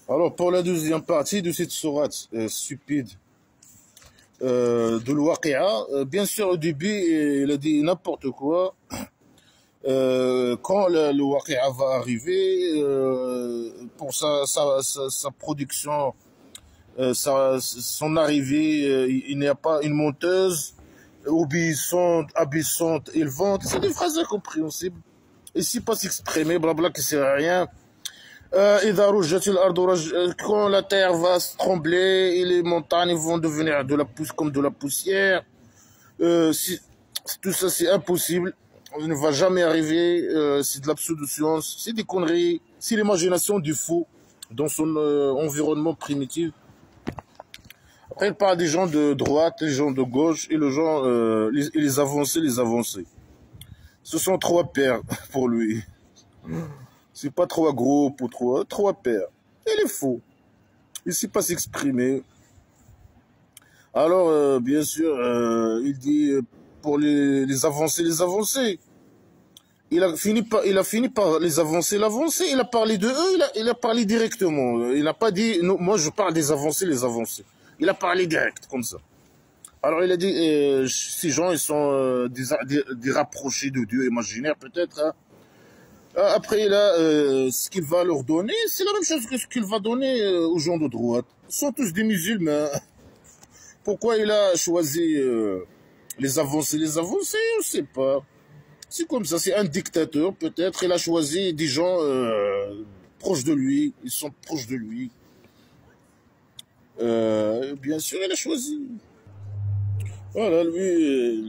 Alors, pour la deuxième partie de cette sourate stupide de l'Waqi'a, bien sûr, au début, il a dit n'importe quoi. Quand le Waqi'a va arriver, pour sa production, son arrivée, il n'y a pas une monteuse obéissante, abaissante, élevante. C'est des phrases incompréhensibles. Ici, pas s'exprimer, blabla, qui sert à rien. Quand la terre va se trembler et les montagnes vont devenir comme de la poussière, tout ça c'est impossible, on ne va jamais arriver, c'est de l'absurde-science, c'est des conneries, c'est l'imagination du fou dans son environnement primitif. Après il parle des gens de droite, les gens de gauche et les avancés. Ce sont trois pères pour lui. C'est pas trois groupes ou trois pères. Il est faux. Il ne sait pas s'exprimer. Alors, bien sûr, il dit pour les avancés. Il a fini par les avancer. Il a parlé de eux, il a parlé directement. Il n'a pas dit, non, moi je parle des avancés, les avancés. Il a parlé direct, comme ça. Alors il a dit, ces gens, ils sont des rapprochés de Dieu imaginaire, peut-être, hein. Après, là, ce qu'il va leur donner, c'est la même chose que ce qu'il va donner aux gens de droite. Ils sont tous des musulmans. Pourquoi il a choisi les avancés, je ne sais pas. C'est comme ça, c'est un dictateur, peut-être. Il a choisi des gens proches de lui. Ils sont proches de lui. Bien sûr, il a choisi. Voilà, lui,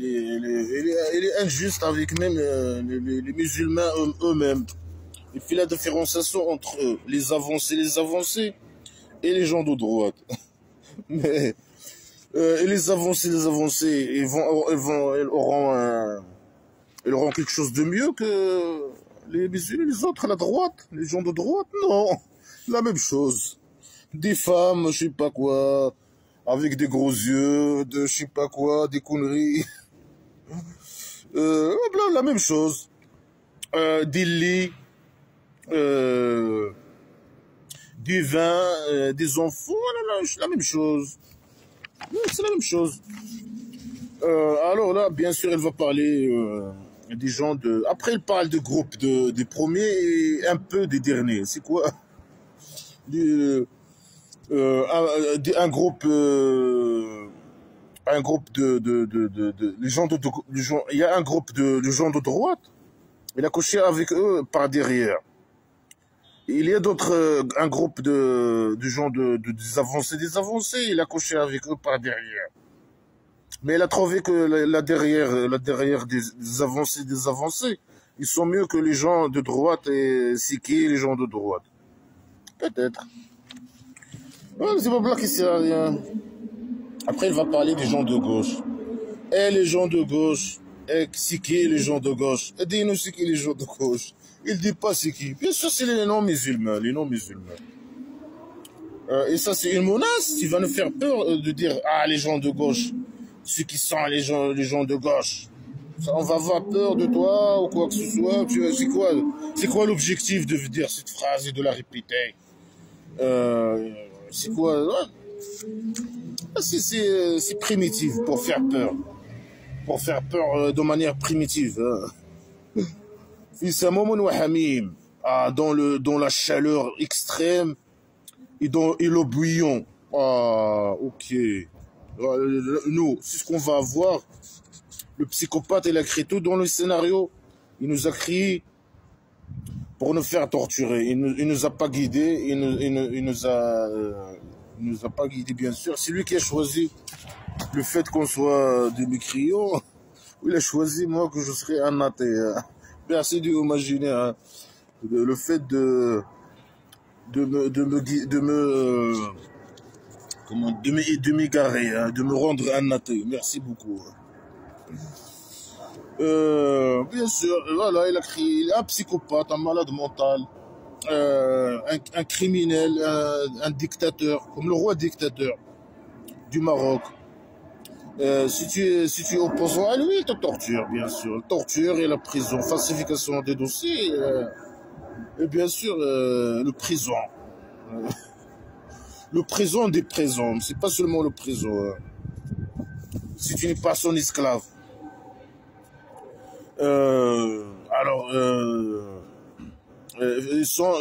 il est injuste avec même les musulmans eux-mêmes. Il fait la différenciation entre eux, les avancés et les gens de droite. Mais et les avancés, ils auront quelque chose de mieux que les musulmans, les autres, la droite, les gens de droite, non, la même chose. Des femmes, je sais pas quoi, avec des gros yeux, je sais pas quoi, des conneries. La même chose. Des lits, du vin, des enfants, la même chose. C'est la même chose. Alors là, bien sûr, elle va parler des gens de... Après, elle parle de groupes, des premiers et un peu des derniers. C'est quoi? Un groupe... il y a un groupe de gens de droite. Il a couché avec eux par derrière. Il y a d'autres, un groupe de gens des avancés, il a couché avec eux par derrière. Mais il a trouvé que la derrière des avancés, ils sont mieux que les gens de droite et c'est qui les gens de droite? Peut-être. Ouais, c'est pas qui sert à rien. Après, il va parler des gens de gauche. Et les gens de gauche, c'est qui les gens de gauche? Et dis-nous c'est qui les gens de gauche. Il dit pas c'est qui. Bien sûr, c'est les non-musulmans, et ça, c'est une menace. Tu vas nous faire peur de dire, ah, les gens de gauche. Ceux qui sont les gens de gauche. Ça, on va avoir peur de toi ou quoi que ce soit. C'est quoi l'objectif de dire cette phrase et de la répéter? C'est quoi? C'est primitif pour faire peur. Pour faire peur de manière primitive. Dans la chaleur extrême et l'eau bouillon. Ah, ok. Nous, c'est ce qu'on va avoir. Le psychopathe, il a créé tout dans le scénario. Il nous a créé pour nous faire torturer. Il nous a pas guidés. Il nous a pas guidés, bien sûr. C'est lui qui a choisi le fait qu'on soit des mécréants. Il a choisi, moi, que je serais un athée. Merci d'imaginer hein, le fait de m'égarer, hein, de me rendre un athée. Merci beaucoup. Bien sûr, voilà, il a créé un psychopathe, un malade mental, un criminel, un dictateur, comme le roi dictateur du Maroc. Si tu es opposant à lui, il te torture, bien sûr. Torture et la prison, falsification des dossiers, et bien sûr, le prison. Le présent des présents, c'est pas seulement le présent. Hein. Si tu n'es pas son esclave. Alors,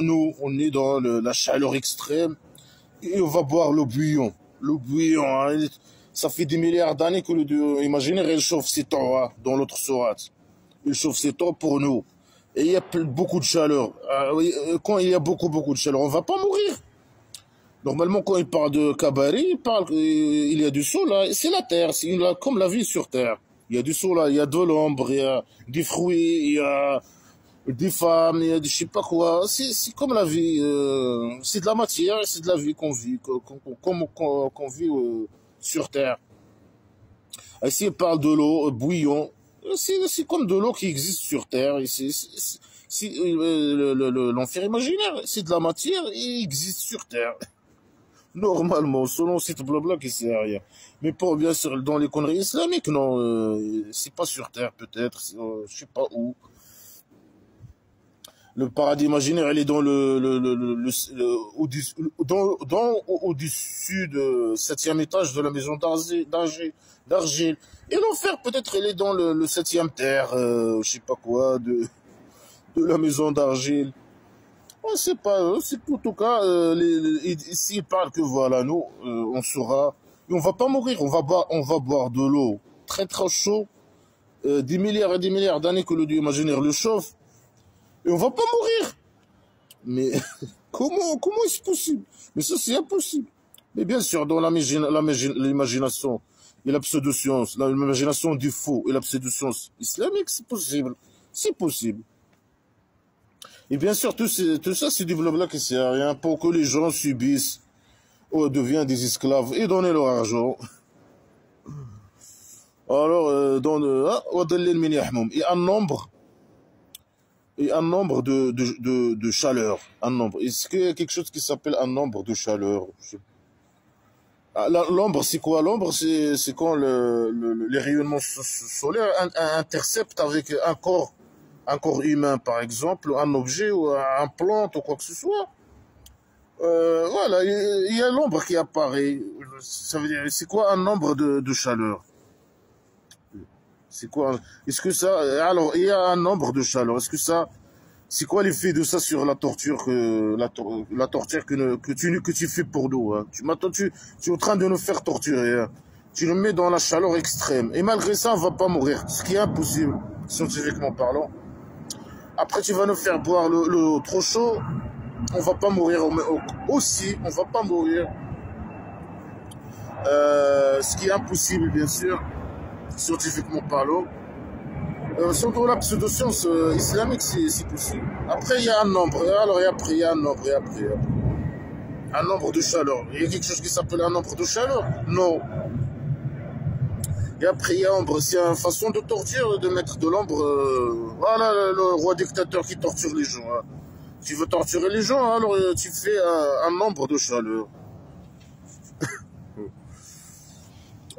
nous, on est dans la chaleur extrême et on va boire le bouillon. Le bouillon, hein, ça fait des milliards d'années que le Dieu imaginaire, il chauffe ses temps hein, dans l'autre sourate. Il chauffe ses temps pour nous. Et il y a beaucoup de chaleur. Quand il y a beaucoup de chaleur, on va pas mourir. Normalement, quand il parle de Kabari, il parle qu'il y a du soleil. C'est la terre, c'est comme la vie sur terre. Il y a du soleil, il y a de l'ombre, il y a des fruits, il y a des femmes, il y a des je sais pas quoi. C'est comme la vie. C'est de la matière, c'est de la vie qu'on vit, qu'on vit sur terre. Ici, il parle de l'eau, bouillon. C'est comme de l'eau qui existe sur terre. L'enfer imaginaire, c'est de la matière et il existe sur terre. Normalement, selon cette blabla qui sert à rien. Mais pour bien sûr, dans les conneries islamiques, non, c'est pas sur terre peut-être, je sais pas où. Le paradis imaginaire, elle est dans au-dessus de 7e étage de la maison d'argile. Et l'enfer, peut-être, elle est dans le 7e terre, je sais pas quoi, de la maison d'argile. On sait pas, c'est en tout cas, ici, ils parlent que voilà, nous, on sera, et on va pas mourir, on va boire de l'eau très très chaud, des milliards et des milliards d'années que le Dieu imaginaire le chauffe, et on va pas mourir. Mais comment est-ce possible? Mais ça, c'est impossible. Mais bien sûr, dans l'imagination et la pseudo-science, l'imagination du faux et la pseudo-science islamique, c'est possible. C'est possible. Et bien sûr, tout ça, c'est du blabla qui sert à rien pour que les gens subissent ou deviennent des esclaves et donner leur argent. Alors, et un nombre de chaleur. Un nombre. Est-ce qu'il y a quelque chose qui s'appelle un nombre de chaleur? L'ombre, c'est quoi? L'ombre, c'est quand les rayonnements solaires interceptent avec un corps humain, par exemple, un objet ou un plante ou quoi que ce soit. Voilà, il y a l'ombre qui apparaît. Ça veut dire, c'est quoi un nombre de chaleur? C'est quoi? Est-ce que ça... Alors, il y a un nombre de chaleur. Est-ce que ça... C'est quoi l'effet de ça sur la torture la torture que tu fais pour nous hein? Tu es en train de nous faire torturer. Hein? Tu nous mets dans la chaleur extrême. Et malgré ça, on va pas mourir. Ce qui est impossible, scientifiquement parlant. Après, tu vas nous faire boire l'eau trop chaud. On va pas mourir aussi. On va pas mourir. Ce qui est impossible, bien sûr, scientifiquement parlant. Surtout la pseudo-science islamique, c'est possible. Après, il y a un nombre. Alors, et après, il y a un nombre. Et après. Un nombre de chaleur. Il y a quelque chose qui s'appelle un nombre de chaleur? Non. Et après, il y a l'ombre. C'est une façon de torture, de mettre de l'ombre. Voilà le roi dictateur qui torture les gens. Hein. Tu veux torturer les gens, alors tu fais un nombre de chaleur.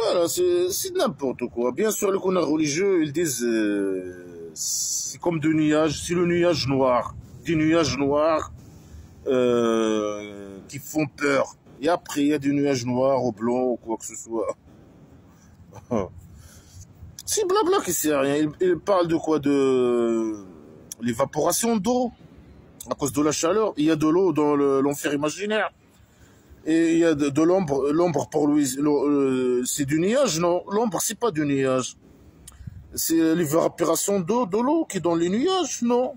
Voilà, c'est n'importe quoi. Bien sûr, les connards religieux, ils disent c'est comme des nuages, c'est le nuage noir. Des nuages noirs qui font peur. Et après, il y a des nuages noirs ou blancs ou quoi que ce soit. C'est blabla qui sert à rien. Ils parlent de quoi? De l'évaporation d'eau. À cause de la chaleur, il y a de l'eau dans l'enfer imaginaire. Et il y a de l'ombre. L'ombre pour lui, c'est du nuage, non? L'ombre, c'est pas du nuage. C'est l'évaporation d'eau, de l'eau qui est dans les nuages, non?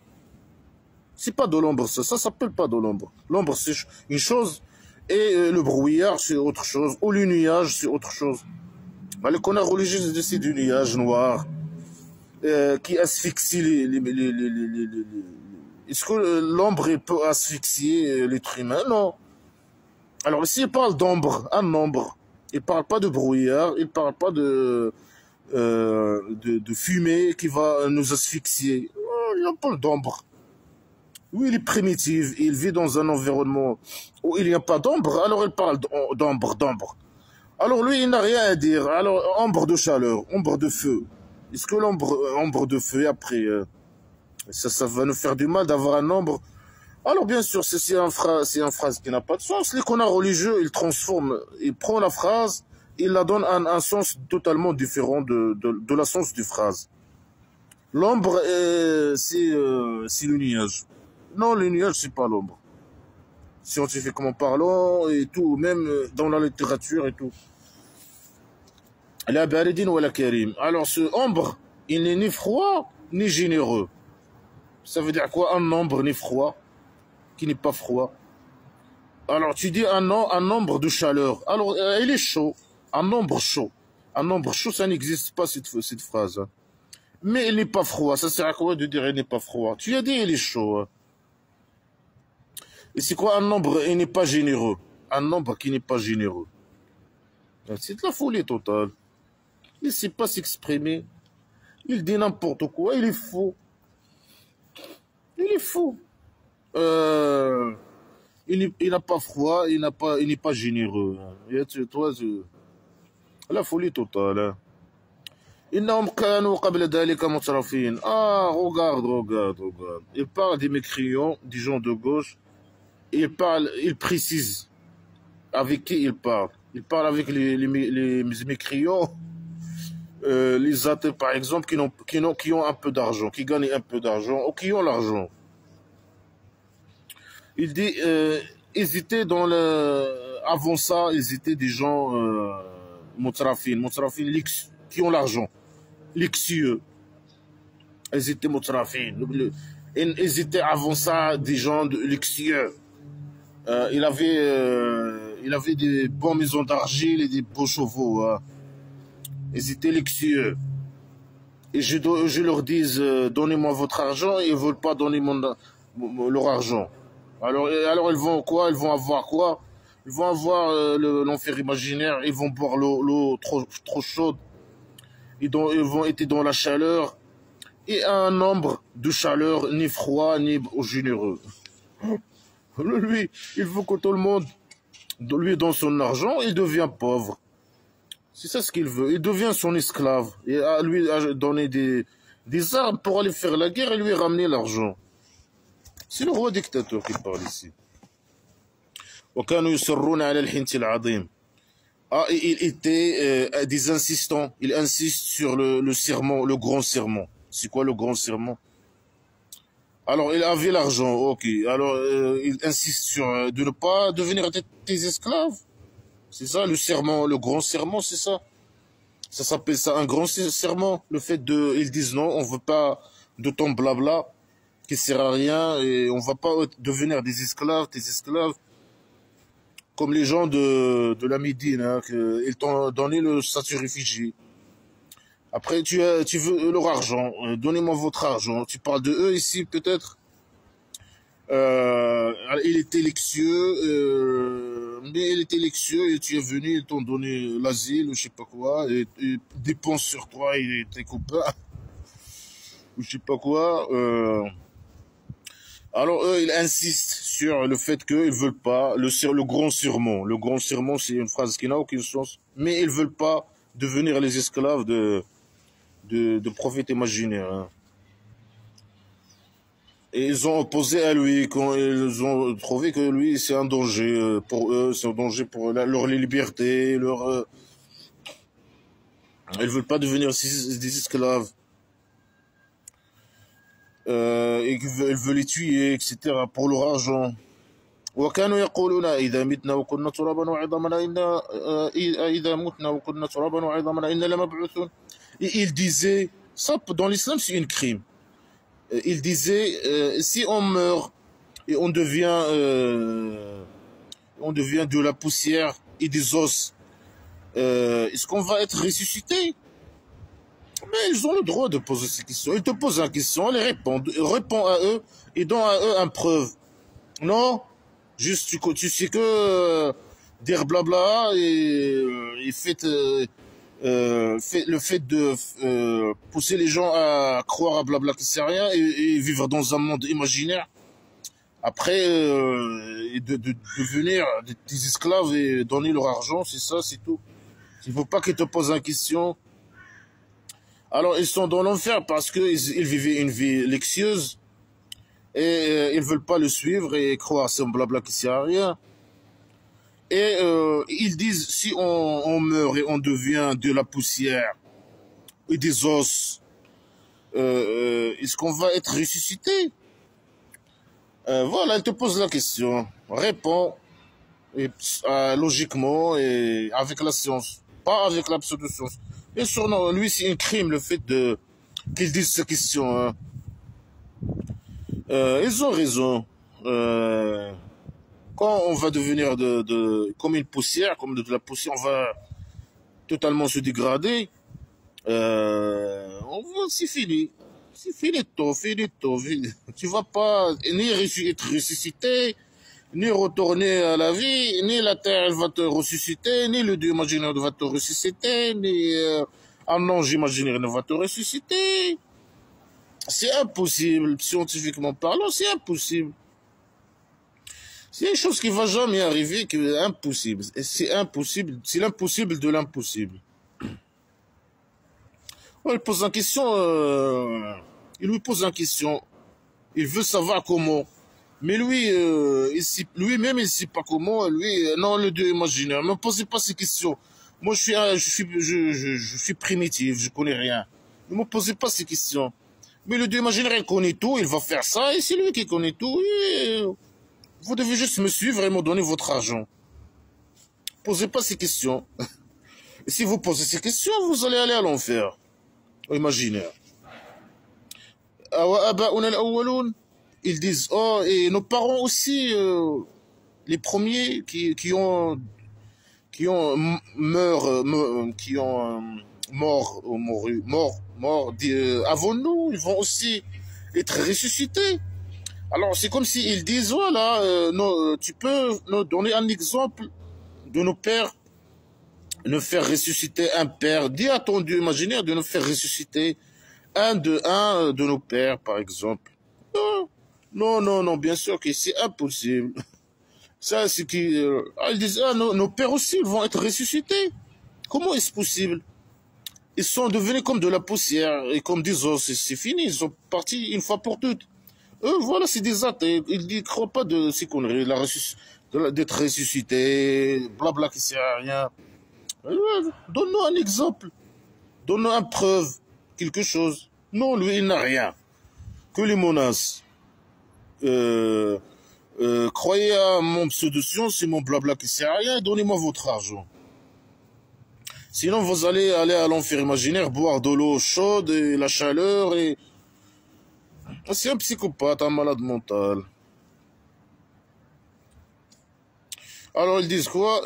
C'est pas de l'ombre, ça s'appelle pas de l'ombre. L'ombre, c'est une chose, et le brouillard, c'est autre chose. Ou le nuage, c'est autre chose. Bah, les connards religieux, c'est du nuage noir qui asphyxie Est-ce que l'ombre peut asphyxier l'être humain? Non. Alors ici, il parle d'ombre, un ombre. Il parle pas de brouillard, il parle pas de fumée qui va nous asphyxier. Il parle d'ombre. Oui, il est primitif, il vit dans un environnement où il n'y a pas d'ombre, alors il parle d'ombre. Alors lui, il n'a rien à dire. Alors, ombre de chaleur, ombre de feu. Est-ce que ombre de feu, après, ça va nous faire du mal d'avoir un ombre Alors bien sûr, c'est une phrase qui n'a pas de sens. Les connards religieux, ils transforment, ils prennent la phrase, ils la donnent un sens totalement différent de la sens du phrase. L'ombre, c'est le nuage. Non, le nuage, c'est pas l'ombre. Scientifiquement parlant et tout, même dans la littérature et tout. La baridine ou la karim. Alors ce ombre, il n'est ni froid ni généreux. Ça veut dire quoi un ombre ni froid, qui n'est pas froid? Alors tu dis un nombre de chaleur. Alors il est chaud, un nombre chaud. Un nombre chaud, ça n'existe pas cette phrase. Hein. Mais il n'est pas froid. Ça sert à quoi de dire il n'est pas froid? Tu as dit il est chaud. Hein. Et c'est quoi un nombre il n'est pas généreux? Un nombre qui n'est pas généreux. C'est de la folie totale. Il ne sait pas s'exprimer. Il dit n'importe quoi. Il est faux. Il est faux. Il n'a pas froid. Il n'est pas généreux. Et toi, la folie totale. Hein. إنهم كانوا قبل ذلك مترفين. Ah, regarde. Il parle des mécréants, des gens de gauche. Il précise avec qui il parle. Il parle avec les mécréants, les athées par exemple, qui ont un peu d'argent, qui gagnent un peu d'argent, ou qui ont l'argent. Il dit, avant ça, ils étaient des gens mutrafin, qui ont l'argent. Luxueux. Ils étaient mutrafin. Ils étaient avant ça des gens luxueux. Il avait des bonnes maisons d'argile et des beaux chevaux. Hein. Ils étaient luxueux. Et je leur dis, donnez-moi votre argent, et ils ne veulent pas donner leur argent. Alors ils vont quoi? Ils vont avoir quoi? Ils vont avoir l'enfer imaginaire, ils vont boire l'eau trop chaude. Ils vont être dans la chaleur, et un nombre de chaleur, ni froid, ni généreux. Lui, il veut que tout le monde lui donne son argent, il devient pauvre. C'est ça ce qu'il veut. Il devient son esclave. Et à lui donner des armes pour aller faire la guerre et lui ramener l'argent. C'est le roi dictateur qui parle ici. Ah, il était des insistants. Il insiste sur le serment, le grand serment. C'est quoi le grand serment? Alors, il avait l'argent, ok. Alors, il insiste sur de ne pas devenir tes esclaves. C'est ça, le serment, le grand serment, c'est ça. Ça s'appelle ça un grand serment. Le fait ils disent non, on veut pas de ton blabla qui sert à rien et on va pas devenir des esclaves, tes esclaves. Comme les gens de la Médine, hein, ils t'ont donné le statut réfugié. Après, tu veux leur argent. Donnez-moi votre argent. Tu parles de eux ici, peut-être. Il était luxueux, mais il était luxueux et tu es venu, ils t'ont donné l'asile ou je sais pas quoi, et dépense sur toi et tes copains, ou je sais pas quoi. Alors eux, ils insistent sur le fait qu'ils veulent pas le grand serment. Le grand serment, c'est une phrase qui n'a aucun sens, mais ils veulent pas devenir les esclaves de prophètes imaginaires. Hein. Et ils ont opposé à lui quand ils ont trouvé que lui c'est un danger pour eux, c'est un danger pour leur liberté, ils veulent pas devenir des esclaves. Ils veulent les tuer, etc. pour leur argent. وكانوا يقولون إذا متنا وكنا ترابا وعظامنا إنا إذا متنا وكنا ترابا وعظامنا إنا لمبعوثون. Et ils disaient, ça dans l'islam c'est un crime. Il disait, si on meurt et on devient de la poussière et des os, est-ce qu'on va être ressuscité? Mais ils ont le droit de poser ces questions. Ils te posent une question, ils répondent à eux et donnent à eux une preuve. Non, juste tu sais que dire blabla et fait le fait de pousser les gens à croire à blabla qui sait rien et vivre dans un monde imaginaire. Après, de devenir des esclaves et donner leur argent, c'est ça, c'est tout. Il ne faut pas qu'ils te posent une question. Alors, ils sont dans l'enfer parce qu'ils vivaient une vie luxueuse. Et ils veulent pas le suivre et croire c'est un blabla qui sert à rien. Et ils disent, si on meurt et on devient de la poussière et des os, est-ce qu'on va être ressuscité? Voilà, elle te pose la question. Réponds et, logiquement et avec la science, pas avec la pseudo-science. Bien sûr, non, lui, c'est un crime le fait de qu'ils disent ces questions. Hein. Ils ont raison. Quand on va devenir comme une poussière, comme de la poussière, on va totalement se dégrader. C'est fini. C'est finito, finito. Tu vas pas ni être ressuscité, ni retourner à la vie, ni la terre elle va te ressusciter, ni le Dieu imaginaire va te ressusciter, ni un ange imaginaire ne va te ressusciter. C'est impossible, scientifiquement parlant, c'est impossible. C'est une chose qui va jamais arriver, qui est impossible. C'est impossible, c'est l'impossible de l'impossible. Il pose une question, il lui pose une question, il veut savoir comment. Mais lui, lui-même, il ne sait pas comment. Lui, non, le Dieu imaginaire. Ne me posez pas ces questions. Moi, je suis primitif, je connais rien. Ne me posez pas ces questions. Mais le Dieu imaginaire, il connaît tout, il va faire ça, et c'est lui qui connaît tout. Et vous devez juste me suivre et me donner votre argent. Posez pas ces questions. Et si vous posez ces questions, vous allez aller à l'enfer. Imaginaire. Ils disent, oh, et nos parents aussi, les premiers qui ont mort avant nous, ils vont aussi être ressuscités. Alors c'est comme s'ils disent, voilà, tu peux nous donner un exemple de nos pères, nous faire ressusciter un père. Dis à ton Dieu imaginaire de nous faire ressusciter un de nos pères, par exemple. Non, bien sûr que c'est impossible. Ça, c'est qui. Ils disent, nos pères aussi, ils vont être ressuscités. Comment est-ce possible? Ils sont devenus comme de la poussière et comme des os. C'est fini, ils sont partis une fois pour toutes. Eux, voilà, c'est des athées. Ils ne croient pas de ces conneries, d'être ressuscité, blabla qui sert à rien. Donne-nous un exemple. Donne-nous une preuve, quelque chose. Non, lui, il n'a rien. Que les menaces. Croyez à mon pseudo-science, c'est mon blabla qui sert à rien, donnez-moi votre argent. Sinon, vous allez aller à l'enfer imaginaire, boire de l'eau chaude et la chaleur et... C'est un psychopathe, un malade mental. Alors, ils disent quoi?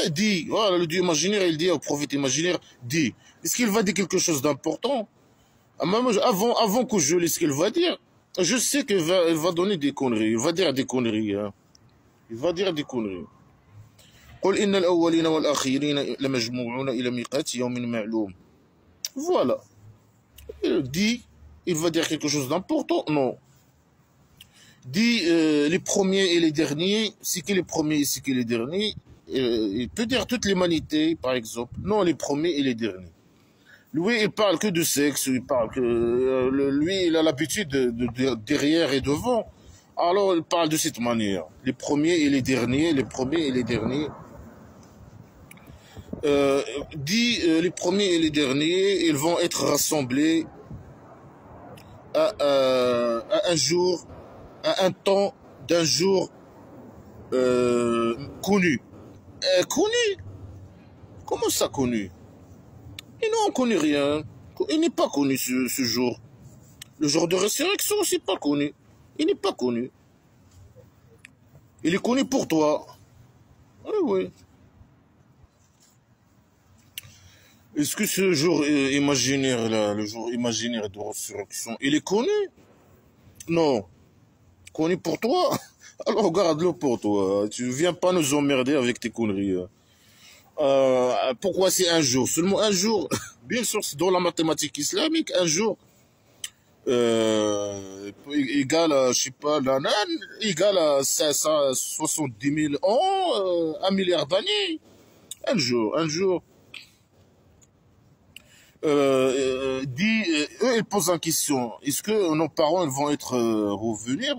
Dis, voilà, le Dieu imaginaire, il dit au prophète imaginaire, dis. Est-ce qu'il va dire quelque chose d'important? Avant que je lis ce qu'il va dire, je sais qu'il va donner des conneries. Il va dire des conneries. Hein. Il va dire des conneries. Voilà. Il dit, il va dire quelque chose d'important? Non. Dit les premiers et les derniers, c'est qui les premiers et c'est qui les derniers. Il peut dire toute l'humanité, par exemple. Non, les premiers et les derniers. Lui, il parle que de sexe, il parle que... lui, il a l'habitude de derrière et devant. Alors, il parle de cette manière. Les premiers et les derniers, les premiers et les derniers. Les premiers et les derniers, ils vont être rassemblés à un jour, à un temps d'un jour connu. Connu? Comment ça connu? Et non, on ne connaît rien. Il n'est pas connu ce jour. Le jour de résurrection, c'est pas connu. Il n'est pas connu. Il est connu pour toi. Oui. Est-ce que ce jour imaginaire là, le jour imaginaire de résurrection, il est connu? Non. Connu pour toi? Alors regarde-le pour toi. Tu viens pas nous emmerder avec tes conneries. Pourquoi c'est un jour? Seulement un jour. Bien sûr, c'est dans la mathématique islamique, un jour égal à, je sais pas, égal à 570 000 ans, 1 milliard d'années. Un jour. eux, ils posent en question, est-ce que nos parents ils vont être revenir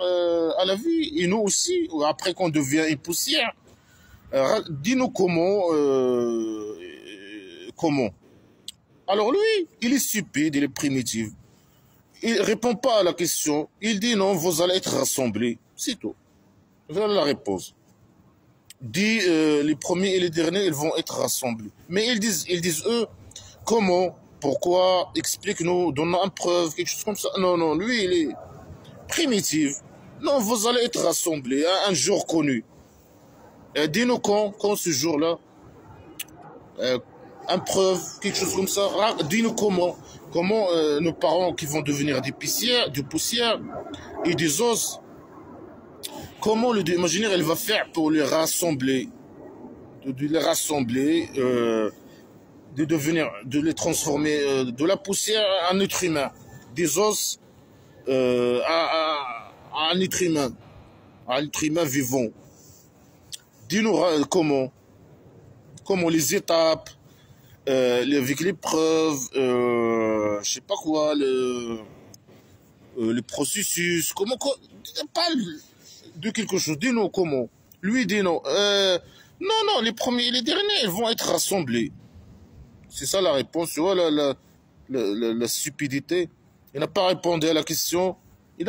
à la vie, et nous aussi, après qu'on devient une poussière? Dis-nous comment. Alors lui, il est stupide, il est primitif. Il répond pas à la question. Il dit non, vous allez être rassemblés. C'est tout. Voilà la réponse. Dit les premiers et les derniers, ils vont être rassemblés. Mais ils disent eux, comment, pourquoi, explique-nous, donne-nous une preuve, quelque chose comme ça. Non, non, lui, il est primitif. Non, vous allez être rassemblés à un jour connu. Dis-nous quand ce jour-là, une preuve, quelque chose comme ça. Dis-nous comment nos parents qui vont devenir des poussières et des os, comment le Dieu imaginaire il va faire pour les rassembler, de les rassembler, de les transformer de la poussière en être humain, des os à un être humain vivant. Dis-nous comment les étapes, avec les preuves, je sais pas quoi, le processus, parle de quelque chose, dis-nous comment. Lui dit non, non, les premiers et les derniers, ils vont être rassemblés. C'est ça la réponse, tu vois, la stupidité. Il n'a pas répondu à la question, il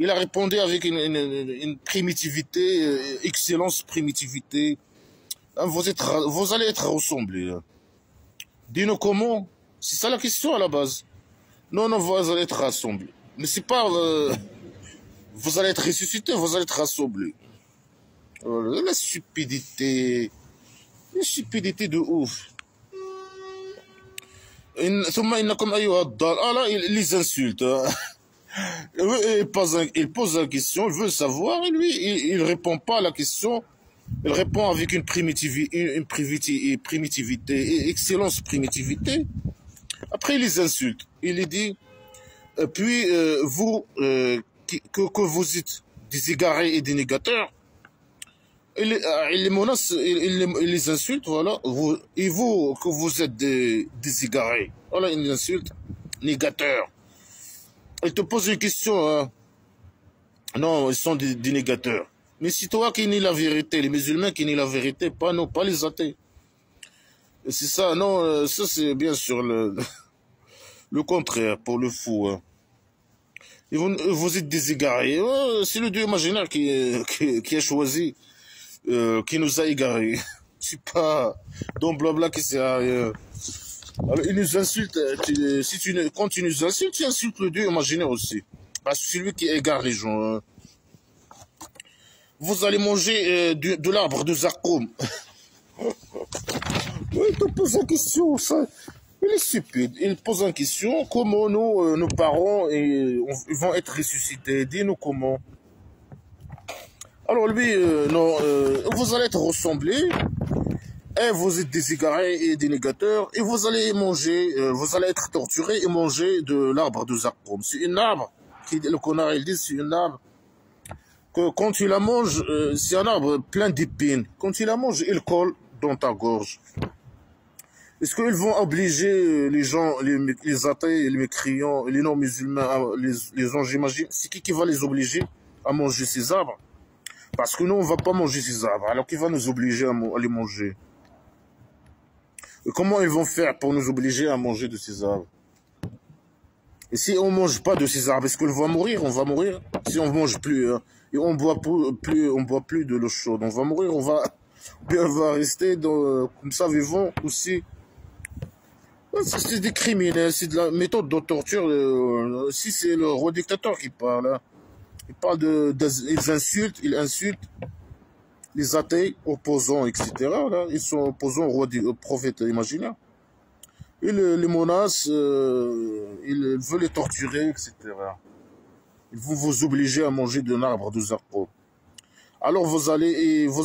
a répondu avec une primitivité, excellence primitivité. Vous allez être rassemblés. Dis-nous comment. C'est ça la question à la base. Non, vous allez être rassemblés. Mais c'est pas... vous allez être ressuscités, vous allez être rassemblés. La stupidité. Une stupidité de ouf. ثم إنكم أيها الضال. Ah là, il les insulte. Il pose la question, il veut savoir, et lui, il répond pas à la question. Il répond avec une primitivité, excellence primitivité. Après, il les insulte. Il les dit, puis vous, que vous êtes des égarés et des négateurs, il les menace, il les insulte, voilà. Et vous, que vous êtes des égarés, voilà, il les insulte, négateurs. Il te pose une question, hein. Non, ils sont des négateurs. Mais c'est toi qui nie la vérité, les musulmans qui nient la vérité, pas nous, pas les athées. C'est ça, non, ça c'est bien sûr le contraire, pour le fou. Hein. Et vous êtes des égarés. C'est le Dieu imaginaire qui a choisi, qui nous a égarés. C'est pas donc blabla qui sert à rien. Alors, il nous insulte, quand tu nous insultes, tu insultes le Dieu imaginaire aussi. Parce que c'est lui qui égare les gens. Hein. Vous allez manger de l'arbre de Zakoum. Oui, il te pose la question, ça. Il est stupide. Il pose la question, comment nos parents ils vont être ressuscités. Dis-nous comment. Alors lui, non, vous allez être ressemblés. Et vous êtes des égarés et des négateurs. Et vous allez manger, vous allez être torturés et manger de l'arbre de Zakoum. C'est un arbre, le connard il dit, c'est un arbre. Que quand tu la manges, c'est un arbre plein d'épines. Quand tu la manges, il colle dans ta gorge. Est-ce qu'ils vont obliger les gens, les athées, les mécréants, les non-musulmans, les gens, j'imagine, c'est qui va les obliger à manger ces arbres? Parce que nous, on ne va pas manger ces arbres, alors qui va nous obliger à les manger? Et comment ils vont faire pour nous obliger à manger de ces arbres? Et si on ne mange pas de ces arbres, est-ce qu'on va mourir? On va mourir. Si on ne mange plus, hein, et on boit plus de l'eau chaude, on va mourir, on va rester comme ça vivant aussi. C'est des criminels, c'est de la méthode de torture. Si c'est le roi dictateur qui parle, hein. Il parle ils insultent les athées, opposants, etc. Là. Ils sont opposants au prophète imaginaire. Ils les menacent, ils veulent les torturer, etc. Ils vont vous obliger à manger de l'arbre de Zakoum. Alors vous allez, et vous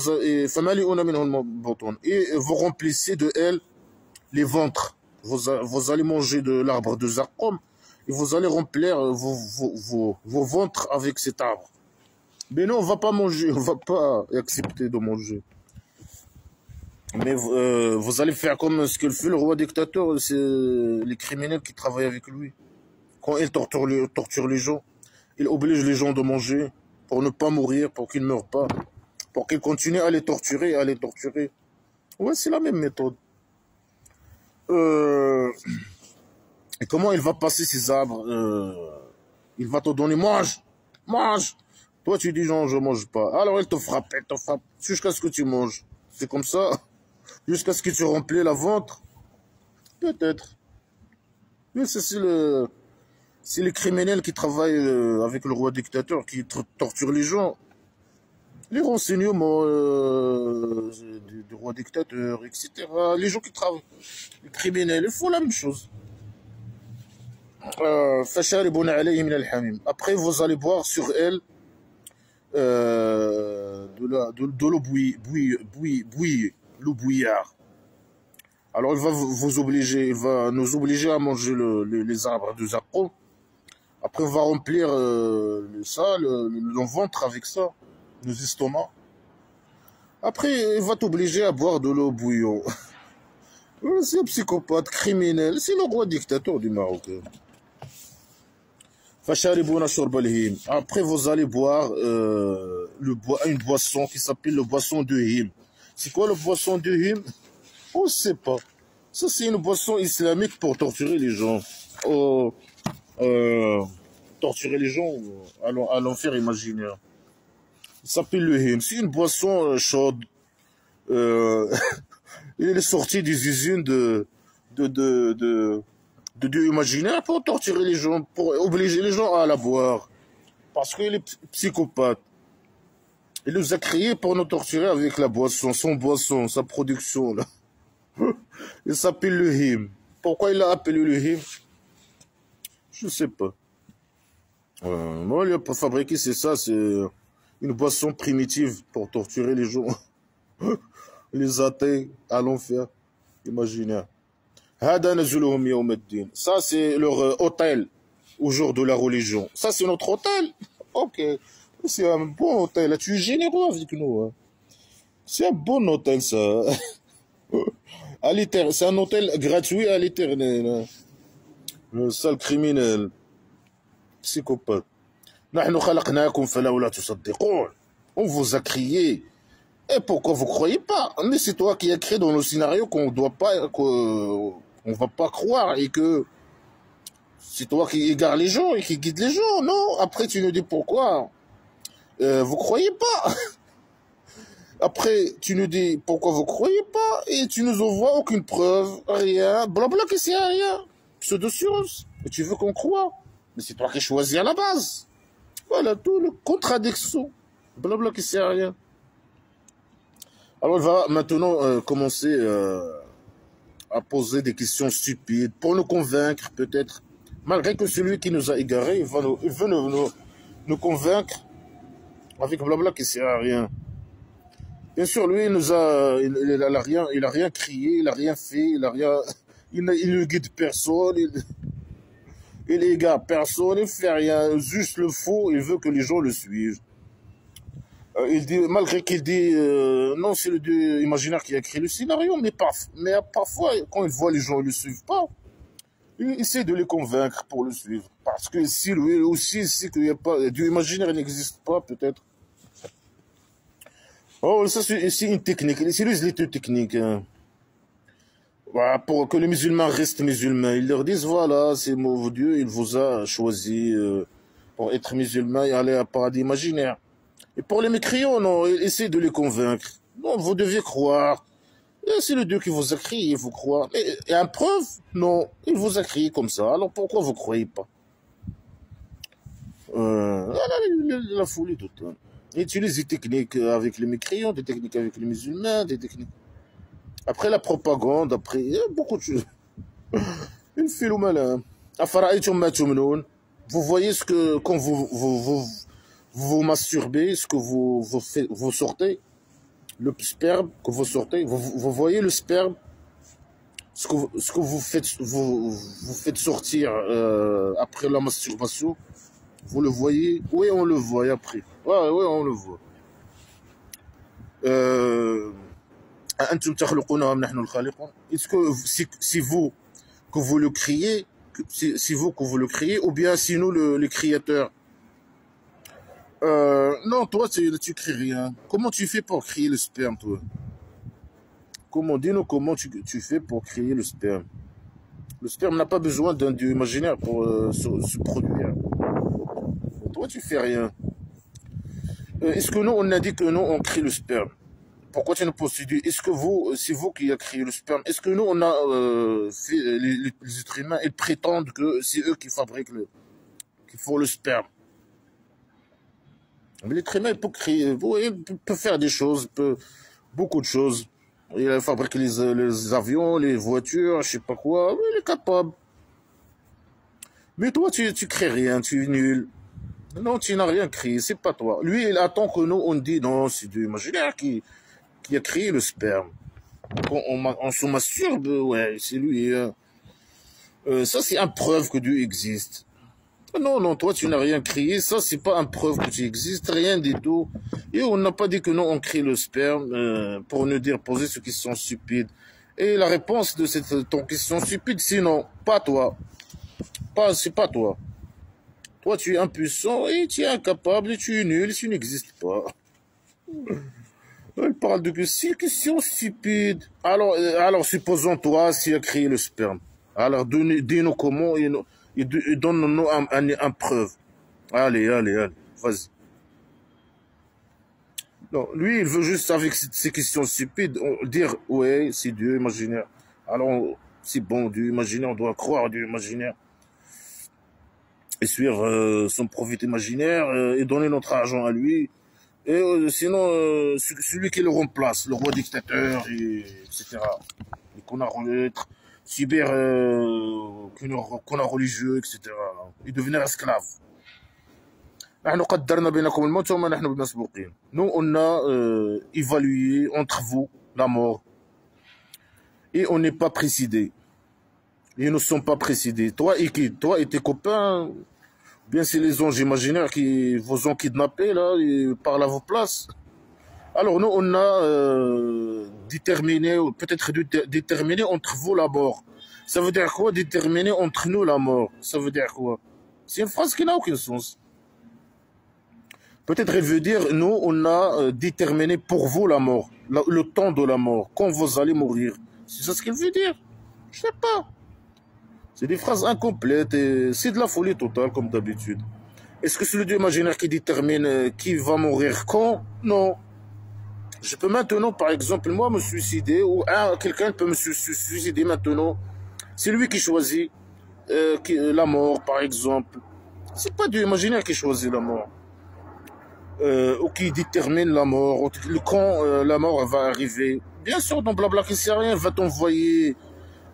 remplissez de elle les ventres. Vous allez manger de l'arbre de Zakoum et vous allez remplir vos ventres avec cet arbre. Mais non, on va pas manger, on va pas accepter de manger. Mais vous allez faire comme ce que fait le roi dictateur, c'est les criminels qui travaillent avec lui. Quand il torture les gens, il oblige les gens de manger pour ne pas mourir, pour qu'ils ne meurent pas, pour qu'ils continuent à les torturer, à les torturer. Ouais, c'est la même méthode. Et comment il va passer ces arbres il va te donner, mange, mange. Toi, tu dis non, je mange pas. Alors, il te frappe, jusqu'à ce que tu manges. C'est comme ça, jusqu'à ce que tu remplis la ventre. Peut-être. Mais c'est les criminels qui travaillent avec le roi dictateur, qui torturent les gens. Les renseignements du roi dictateur, etc. Les gens qui travaillent, les criminels, ils font la même chose. Après, vous allez boire sur elle de l'eau bouillie, l'eau bouillarde. Alors, il va nous obliger à manger les arbres de Zarqo. Après, on va remplir le ventre avec ça, nos estomacs. Après, il va t'obliger à boire de l'eau bouillante. C'est un psychopathe criminel, c'est le roi dictateur du Maroc. Après, vous allez boire une boisson qui s'appelle le boisson de him. C'est quoi le boisson de him? On ne sait pas. Ça, c'est une boisson islamique pour torturer les gens. Torturer les gens à l'enfer imaginaire. Il s'appelle le him. C'est une boisson chaude. Il est sorti des usines de Dieu imaginaire pour torturer les gens, pour obliger les gens à la boire. Parce qu'il est psychopathe. Il nous a créés pour nous torturer avec la boisson, son boisson, sa production. Là. Il s'appelle le him. Pourquoi il l'a appelé le him? Je ne sais pas. Moi, il a pas fabriqué, c'est ça, c'est une boisson primitive pour torturer les gens. Les athées à l'enfer imaginaire. Ça, c'est leur hôtel au jour de la religion. Ça, c'est notre hôtel. Ok. C'est un bon hôtel. Tu es généreux avec nous. Hein. C'est un bon hôtel, ça. C'est un hôtel gratuit à l'éternel. Hein. Le sale criminel. Psychopathe. On vous a crié. Et pourquoi vous croyez pas? Mais c'est toi qui as créé dans le scénario qu'on doit pas, qu'on va pas croire et que c'est toi qui égare les gens et qui guide les gens, non? Après, tu nous dis pourquoi? Vous croyez pas? Après, tu nous dis pourquoi vous croyez pas et tu nous envoies aucune preuve, rien, blabla que c'est rien. Pseudo-science. Et tu veux qu'on croie? Mais c'est toi qui choisis à la base. Voilà, tout le contradiction. Blabla que c'est rien. Alors, on va maintenant commencer à poser des questions stupides pour nous convaincre, peut-être. Malgré que celui qui nous a égarés, il veut nous convaincre avec blabla qui ne sert à rien. Bien sûr, lui, il a rien crié, il n'a rien fait, il ne guide personne, il égare personne, il ne fait rien, juste le faux, il veut que les gens le suivent. Il dit, malgré qu'il dit, non, c'est le Dieu imaginaire qui a créé le scénario, mais parfois, quand il voit les gens ne le suivent pas, il essaie de les convaincre pour le suivre. Parce que si lui aussi sait qu'il n'y a pas, Dieu imaginaire n'existe pas, peut-être. Oh, ça, c'est une technique. C'est les deux techniques. Hein. Voilà, pour que les musulmans restent musulmans. Ils leur disent, voilà, c'est mon Dieu, il vous a choisi pour être musulman et aller à paradis imaginaire. Et pour les mécréants, non, essayez de les convaincre. Non, vous deviez croire. C'est le Dieu qui vous a créé, vous croyez. Et un preuve, non, il vous a créé comme ça. Alors pourquoi vous ne croyez pas? La folie toute. Hein. Ils utilisent des techniques avec les mécréants, des techniques avec les musulmans, des techniques. Après la propagande, après, il y a beaucoup de choses. Une file au malin. Vous voyez ce que, quand vous masturbez, ce que vous sortez, le sperme que vous sortez, vous voyez le sperme, ce que vous faites sortir après la masturbation, vous le voyez? Oui, on le voit après. Ouais, on le voit. أأنتم تخلقونها أم نحن الخالقون. Est-ce que si vous que vous le criez, si vous que vous le criez, ou bien si nous les créateurs. Non, toi tu cries rien. Comment tu fais pour crier le sperme, toi? Comment, dis-nous comment tu fais pour crier le sperme? Le sperme n'a pas besoin d'un dieu imaginaire pour se produire. Toi tu fais rien. Est-ce que nous on a dit que nous on crie le sperme? Pourquoi tu nous poses? Est-ce que vous, c'est vous qui avez créé le sperme? Est-ce que nous, on a fait, les êtres humains, ils prétendent que c'est eux qui fabriquent qui font le sperme? Mais l'être humain, il peut créer, il peut faire des choses, beaucoup de choses. Il fabrique les avions, les voitures, je sais pas quoi. Il est capable. Mais toi, tu crées rien, tu es nul. Non, tu n'as rien créé, c'est pas toi. Lui, il attend que nous, on dit non, c'est du imaginaire qui a créé le sperme. On se masturbe, ouais, c'est lui. Ça, c'est une preuve que Dieu existe. Non, non, toi, tu n'as rien créé. Ça, c'est pas une preuve que tu existes, rien du tout. Et on n'a pas dit que non, on crée le sperme pour nous dire, poser ces questions stupides. Et la réponse de ton question stupide, c'est non, pas toi. C'est pas toi. Toi, tu es impuissant et tu es incapable et tu es nul, tu n'existes pas. Elle parle de questions stupides. Alors supposons toi, si tu as créé le sperme. Alors, dis-nous comment et donne-nous une preuve. Allez, vas-y. Non, lui, il veut juste, avec ces questions stupides, dire, ouais, c'est Dieu imaginaire. Alors, c'est bon, Dieu imaginaire, on doit croire Dieu imaginaire. Et suivre son prophète imaginaire et donner notre argent à lui. Et sinon, celui qui le remplace, le roi dictateur, etc. Et qu'on a subir, qu'on a religieux, etc. Et devenir esclave. Nous, on a évalué entre vous la mort. Et on n'est pas précédé. Ils ne sont pas précédés. Toi et qui? Toi et tes copains, bien c'est les anges imaginaires qui vous ont kidnappé là, et parlent à vos places. Alors nous, on a déterminé, peut-être déterminé entre vous la mort. Ça veut dire quoi, déterminer entre nous la mort? Ça veut dire quoi? C'est une phrase qui n'a aucun sens. Peut-être elle veut dire, nous, on a déterminé pour vous la mort, le temps de la mort, quand vous allez mourir. C'est ça ce qu'elle veut dire? Je sais pas. C'est des phrases incomplètes et c'est de la folie totale, comme d'habitude. Est-ce que c'est le Dieu imaginaire qui détermine qui va mourir quand? Non. Je peux maintenant, par exemple, moi, me suicider, ou quelqu'un peut me suicider maintenant. C'est lui qui choisit la mort, par exemple. C'est pas Dieu imaginaire qui choisit la mort. Ou qui détermine la mort, ou quand la mort va arriver. Bien sûr, dans Blabla qui sait rien, va t'envoyer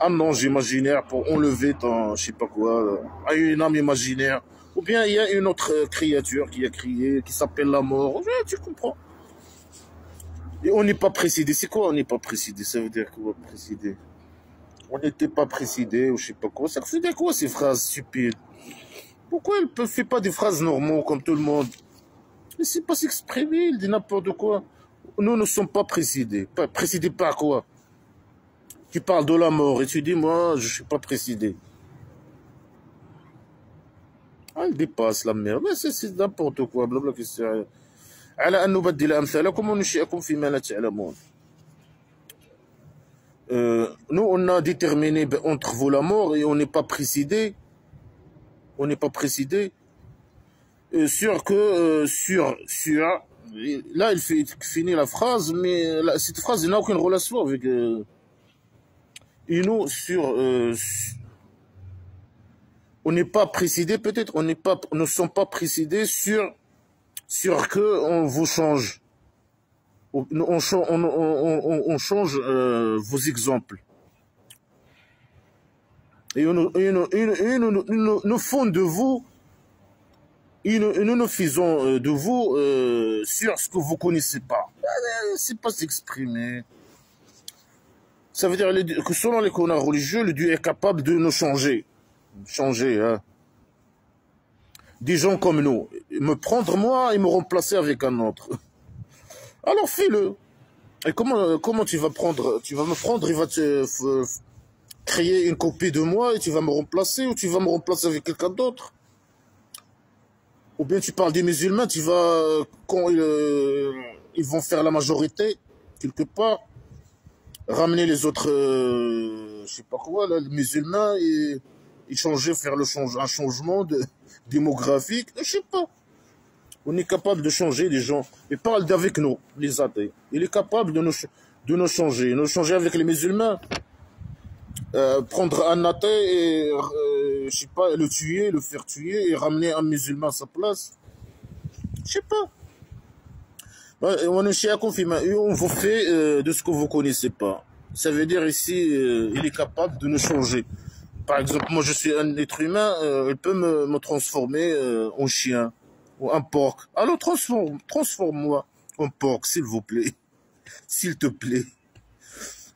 un ange imaginaire pour enlever ton, je sais pas quoi, à une âme imaginaire. Ou bien il y a une autre créature qui a crié, qui s'appelle la mort. Ouais, tu comprends. Et on n'est pas précédé. C'est quoi on n'est pas précédé? Ça veut dire quoi précédé? On n'était pas précédé ou je sais pas quoi. Ça veut dire quoi ces phrases stupides? Pourquoi elle ne fait pas des phrases normaux comme tout le monde? Il ne sait pas s'exprimer, il dit n'importe quoi. Nous ne sommes pas précédés. Précédés par quoi? Tu parles de la mort et tu dis, moi, je ne suis pas précédé. Elle dépasse la merde. Mais c'est n'importe quoi. Blabla qui sert. على أن نبدل أمثالكم وننشئكم فيما لا تعلمون. Nous, on a déterminé entre vous la mort et on n'est pas précédé. On n'est pas précédé. Sur que, là, il finit la phrase, mais cette phrase n'a aucune relation avec. Et nous, on n'est pas précédé, peut-être, on ne sommes pas précédés sur que on vous change. On change vos exemples. Et nous faisons de vous, et nous faisons de vous sur ce que vous ne connaissez pas. C'est pas s'exprimer. Ça veut dire que selon les connards religieux, le Dieu est capable de nous changer. Changer, hein. Des gens comme nous. Me prendre moi et me remplacer avec un autre. Alors fais-le. Et comment tu vas prendre, tu vas me prendre, il va créer une copie de moi et tu vas me remplacer ou tu vas me remplacer avec quelqu'un d'autre. Ou bien tu parles des musulmans, tu vas, quand ils vont faire la majorité, quelque part, ramener les autres, je sais pas quoi, là, les musulmans, et changer, faire un changement démographique, je sais pas. On est capable de changer les gens. Il parle d'avec nous, les athées. Il est capable de nous changer. Nous changer avec les musulmans. Prendre un athée et, je sais pas, le tuer, le faire tuer et ramener un musulman à sa place. Je sais pas. On est chez Akonfima et on vous fait de ce que vous connaissez pas. Ça veut dire ici, il est capable de nous changer. Par exemple, moi je suis un être humain, il peut me transformer en chien ou un porc. Alors transforme-moi en porc, s'il vous plaît. S'il te plaît.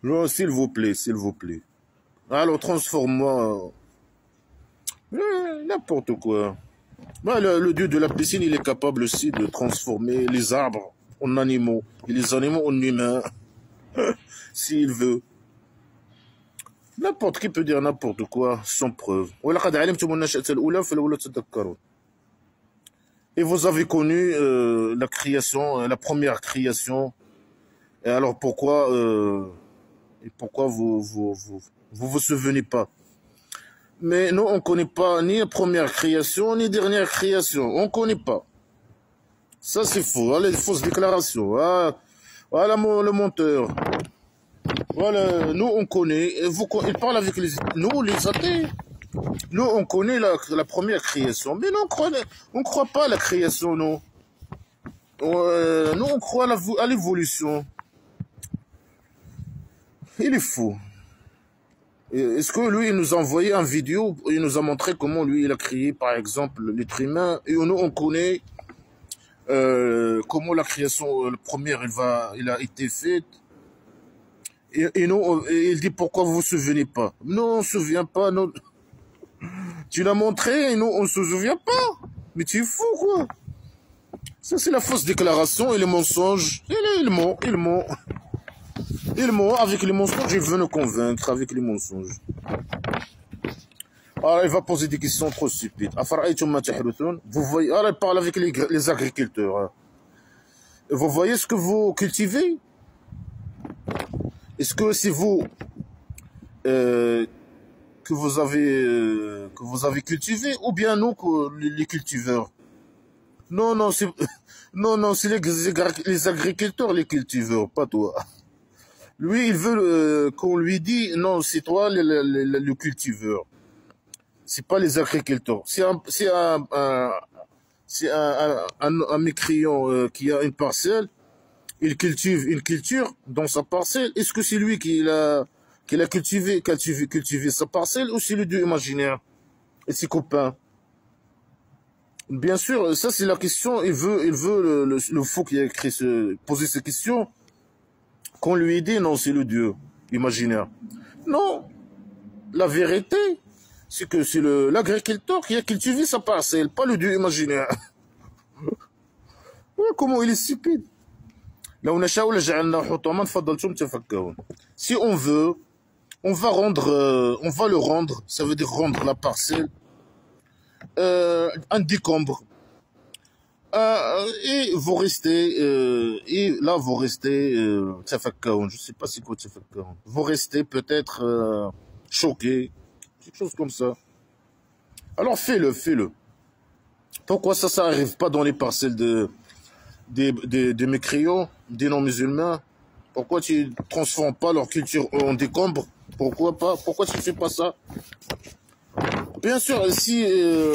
Non, s'il vous plaît, s'il vous plaît. Alors transforme-moi n'importe quoi. Le dieu de la piscine, il est capable aussi de transformer les arbres en animaux et les animaux en humains, s'il veut. N'importe qui peut dire n'importe quoi sans preuve. Et vous avez connu la création, la première création. Et alors pourquoi vous souvenez pas? Mais nous, on ne connaît pas ni la première création, ni la dernière création. On ne connaît pas. Ça, c'est faux. Voilà les fausses déclarations. Voilà le monteur. Voilà, nous, on connaît. Il parle avec nous, les athées. Nous, on connaît la première création. Mais nous, on ne croit pas à la création, non. Nous, on croit à l'évolution. Il est fou. Est-ce que lui, il nous a envoyé une vidéo, il nous a montré comment lui, il a créé, par exemple, l'être humain, et nous, on connaît comment la création, la première, il a été faite, et nous, il dit pourquoi vous vous souvenez pas. Non, on ne se souvient pas, non. Tu l'as montré, et nous, on ne se souvient pas. Mais tu es fou, quoi. Ça, c'est la fausse déclaration et les mensonges. Il ment. Il ment avec les mensonges, il veut nous convaincre avec les mensonges. Alors, il va poser des questions trop stupides. Vous voyez, alors, il parle avec les agriculteurs. Vous voyez ce que vous cultivez? Est-ce que c'est vous que vous avez cultivé ou bien nous, les cultiveurs? Non, c'est les agriculteurs, les cultiveurs, pas toi. Lui, il veut qu'on lui dise, non, c'est toi le cultiveur. C'est pas les agriculteurs. C'est un mécréant qui a une parcelle. Il cultive une culture dans sa parcelle. Est-ce que c'est lui qui l'a cultivé sa parcelle ou c'est le dieu imaginaire et ses copains? Bien sûr, ça c'est la question. Il veut le fou qui a écrit poser ces questions. Qu'on lui dit non, c'est le dieu imaginaire. Non, la vérité, c'est que c'est l'agriculteur qui a cultivé sa parcelle, pas le dieu imaginaire. Comment il est stupide. Si on veut, on va le rendre, ça veut dire rendre la parcelle, un décombre. Et vous restez, et là vous restez, je sais pas c'est quoi tafakkaoun. Vous restez peut-être choqué, quelque chose comme ça. Alors fais-le. Pourquoi ça arrive pas dans les parcelles des mécréants, des non-musulmans? Pourquoi tu transformes pas leur culture en décombre? Pourquoi pas? Pourquoi tu fais pas ça? Bien sûr, si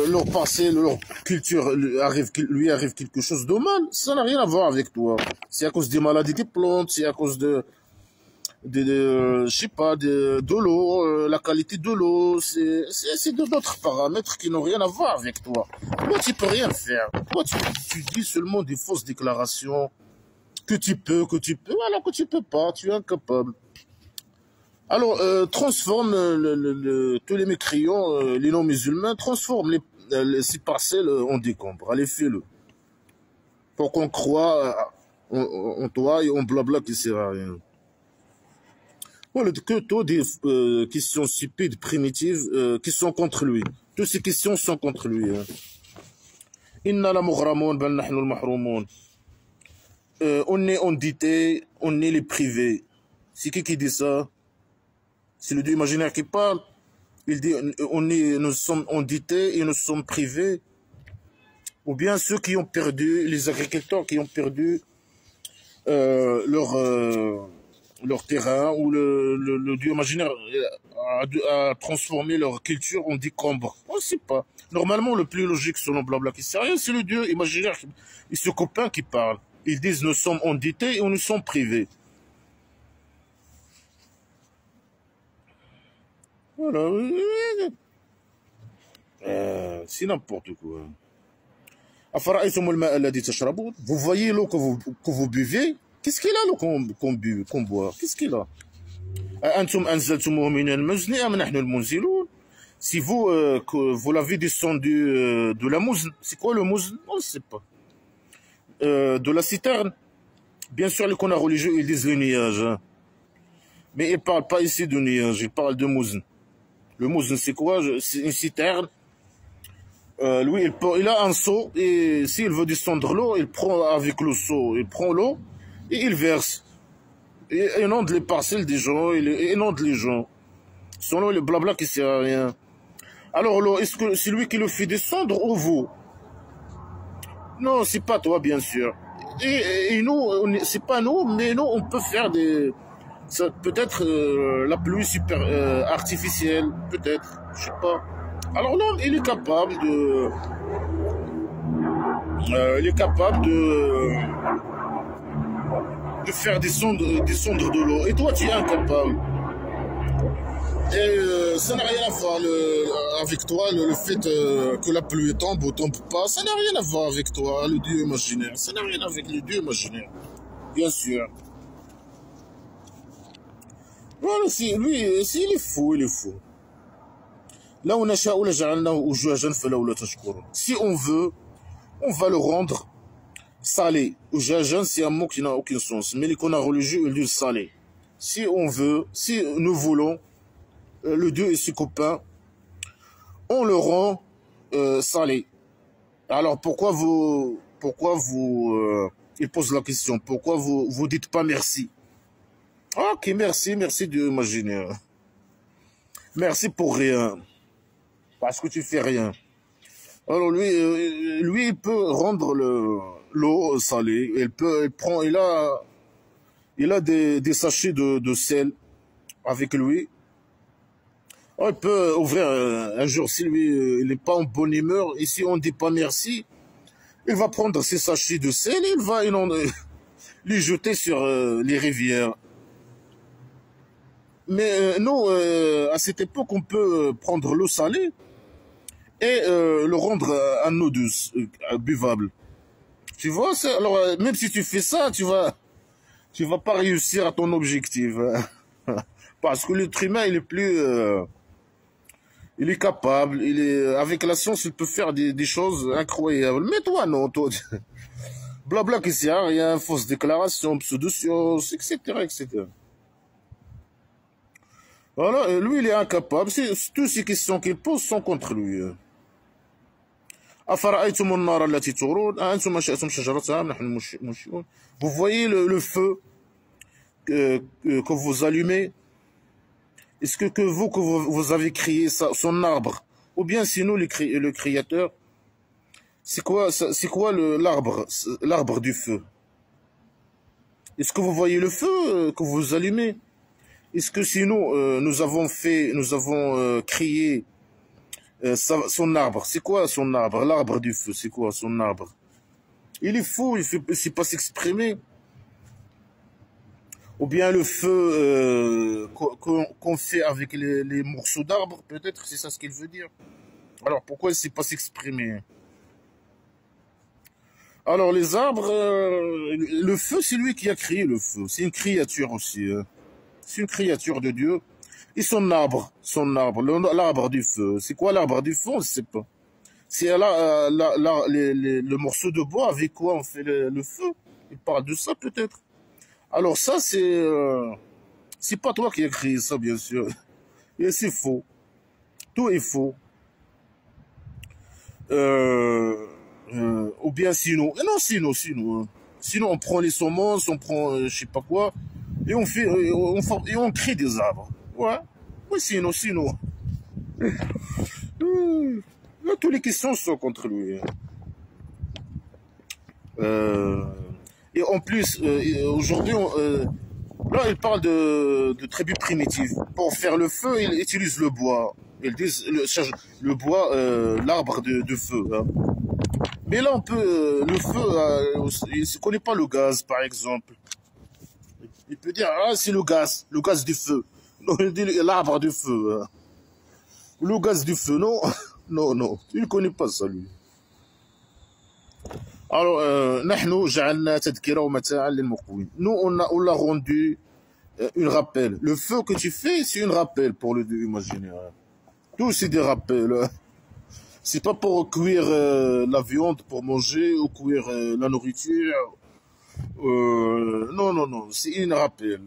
leur parcelle, leur culture lui arrive quelque chose de mal, ça n'a rien à voir avec toi. C'est à cause des maladies des plantes, c'est à cause je sais pas, de l'eau, la qualité de l'eau, c'est d'autres paramètres qui n'ont rien à voir avec toi. Toi, tu peux rien faire. Toi, tu dis seulement des fausses déclarations que tu peux, alors que tu peux pas, tu es incapable. Alors, transforme tous les mécréants, les non-musulmans, transforme ces parcelles en décombres. Allez, fais-le. Pour qu'on croie en toi et en blabla qui sert à rien. Voilà, que toutes des questions stupides, primitives, qui sont contre lui. Toutes ces questions sont contre lui. Inna la mughramoun, bal nahnu al-mahroumoun. On est endetté, on est les privés. C'est qui dit ça? C'est le Dieu imaginaire qui parle. Il dit, nous sommes endettés et nous sommes privés. Ou bien ceux qui ont perdu, les agriculteurs qui ont perdu leur terrain, ou le Dieu imaginaire a transformé leur culture en décombre. On ne sait pas. Normalement, le plus logique selon Blabla qui sait rien, c'est le Dieu imaginaire et ce copain qui parle. Ils disent nous sommes endettés et nous sommes privés. Voilà. C'est n'importe quoi. Vous voyez l'eau que vous buvez? Qu'est-ce qu'il a l'eau qu'on boit? Qu'est-ce qu'il a? Si vous l'avez descendu de la mouzne, c'est quoi le mouzne? On ne sait pas. De la citerne. Bien sûr, les connards religieux, ils disent le nuage. Hein. Mais ils ne parlent pas ici de nuage, ils parlent de mouzne. Le mouzne, c'est quoi? C'est une citerne. Lui, il a un seau, et s'il veut descendre l'eau, il prend avec le seau, il prend l'eau, et il verse. Et il inonde les parcelles des gens, il inonde les gens. Selon le blabla qui sert à rien. Alors l'eau, est-ce que c'est lui qui le fait descendre ou vous? Non, c'est pas toi, bien sûr. Et nous, c'est pas nous, mais nous, on peut faire des... Peut-être la pluie super artificielle, peut-être, je sais pas. Alors l'homme, il est capable de... de faire descendre de l'eau. Et toi, tu es incapable. Et ça n'a rien à voir avec toi, le fait que la pluie tombe ou tombe pas. Ça n'a rien à voir avec toi, le Dieu imaginaire. Ça n'a rien à voir avec le Dieu imaginaire. Bien sûr. Voilà, lui, il est fou, il est fou. Là, on a si on veut, on va le rendre salé. Ujajan, c'est un mot qui n'a aucun sens. Mais les connards religieux, ils disent salé. Si on veut, si nous voulons, le Dieu et ses copains, on le rend salé. Alors pourquoi il pose la question, pourquoi vous dites pas merci? Ok, merci Dieu imaginaire. Merci pour rien. Parce que tu fais rien. Alors lui, il peut rendre l'eau salée. Il a des sachets de sel avec lui. Oh, il peut ouvrir un jour, si lui, il n'est pas en bonne humeur, et si on ne dit pas merci, il va prendre ses sachets de sel et il va les jeter sur les rivières. Mais nous, à cette époque, on peut prendre l'eau salée et le rendre en eau douce, buvable. Tu vois, alors même si tu fais ça, tu vas pas réussir à ton objectif. Parce que l'être humain, il est capable, avec la science, il peut faire des choses incroyables. Mais toi, non, toi, blabla qui sert à rien, fausse déclaration, pseudo-science, etc., etc. Voilà, lui, il est incapable. Toutes ces questions qu'il pose sont contre lui. Vous voyez le feu que vous allumez? Est-ce que vous avez créé son arbre? Ou bien sinon le créateur? C'est quoi l'arbre du feu? Est-ce que vous voyez le feu que vous allumez? Est-ce que sinon nous avons créé son arbre? C'est quoi son arbre? L'arbre du feu, c'est quoi son arbre? Il est fou, il ne sait pas s'exprimer. Ou bien le feu qu'on fait avec les morceaux d'arbres, peut-être, c'est ça ce qu'il veut dire. Alors pourquoi il ne sait pas s'exprimer? Alors les arbres, le feu, c'est lui qui a créé le feu. C'est une créature aussi. C'est une créature de Dieu. Et son arbre, l'arbre du feu. C'est quoi l'arbre du feu? On ne sait pas. C'est le morceau de bois avec quoi on fait le feu. Il parle de ça peut-être. Alors ça, c'est pas toi qui as créé ça, bien sûr. Et c'est faux. Tout est faux. Ou bien sinon, non, sinon, sinon on prend les semences, on prend je sais pas quoi, et on fait, et on crée des arbres. Ouais, oui, sinon. Là, toutes les questions sont contre lui. Et en plus, aujourd'hui, là, il parle de tribus primitives. Pour faire le feu, ils utilisent le bois. Ils disent le bois, l'arbre de feu. Hein. Mais là, on peut, le feu, il ne connaît pas le gaz, par exemple. Il peut dire, ah, c'est le gaz du feu. Non, il dit l'arbre du feu. Hein. Le gaz du feu, non, non, il ne connaît pas ça, lui. Alors, nous, on l'a rendu une rappel. Le feu que tu fais, c'est une rappel pour le dieu imaginaire. Tout, c'est des rappels. C'est pas pour cuire la viande, pour manger, ou cuire la nourriture. Non, c'est une rappel.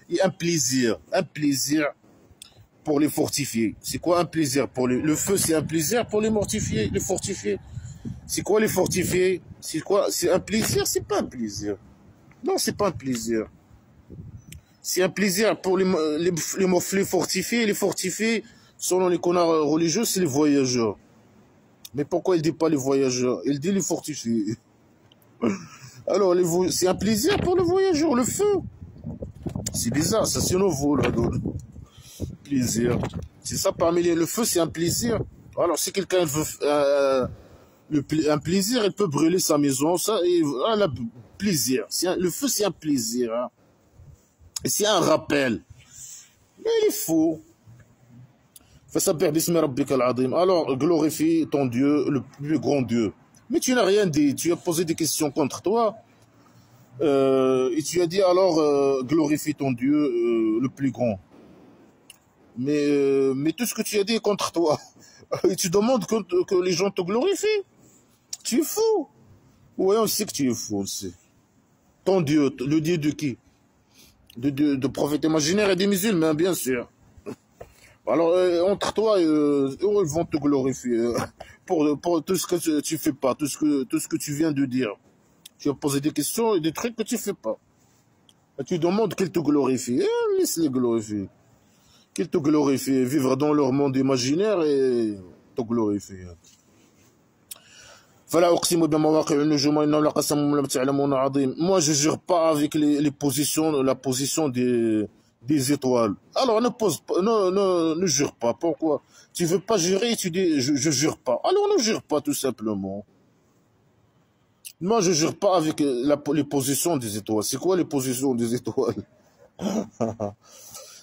Et un plaisir pour les fortifier. C'est quoi un plaisir pour les... Le feu, c'est un plaisir pour les mortifier, les fortifier. C'est quoi les fortifier? C'est quoi? C'est un plaisir? C'est pas un plaisir. Non, c'est pas un plaisir. C'est un plaisir pour les fortifier. Les fortifier, selon les connards religieux, c'est les voyageurs. Mais pourquoi il dit pas les voyageurs? Il dit les fortifiés. Alors, c'est un plaisir pour le voyageur, le feu. C'est bizarre, ça c'est nouveau, là. Plaisir. C'est ça parmi le feu, c'est un plaisir. Alors, si quelqu'un veut un plaisir, il peut brûler sa maison, ça, et voilà, plaisir. Le feu, c'est un plaisir. Hein. Et c'est un rappel. Mais il est faux. Alors, glorifie ton Dieu, le plus grand Dieu. Mais tu n'as rien dit, tu as posé des questions contre toi. Et tu as dit alors, glorifie ton Dieu, le plus grand. Mais tout ce que tu as dit est contre toi. Et tu demandes que les gens te glorifient. Tu es fou. Oui, on sait que tu es fou, on sait. Ton Dieu, le Dieu de qui? De prophètes imaginaires et des musulmans, bien sûr. Alors, entre toi, ils vont te glorifier pour tout ce que tu fais pas, tout ce que tu viens de dire. Tu as posé des questions et des trucs que tu fais pas. Et tu demandes qu'ils te glorifient. Laisse-les glorifier. Qu'ils te glorifient, vivre dans leur monde imaginaire et te glorifier. Moi, je jure pas avec les positions, la position des étoiles. Alors, ne jure pas. Pourquoi? Tu veux pas jurer et tu dis, je jure pas. Alors, ne jure pas, tout simplement. Moi, je jure pas avec les positions des étoiles. C'est quoi les positions des étoiles?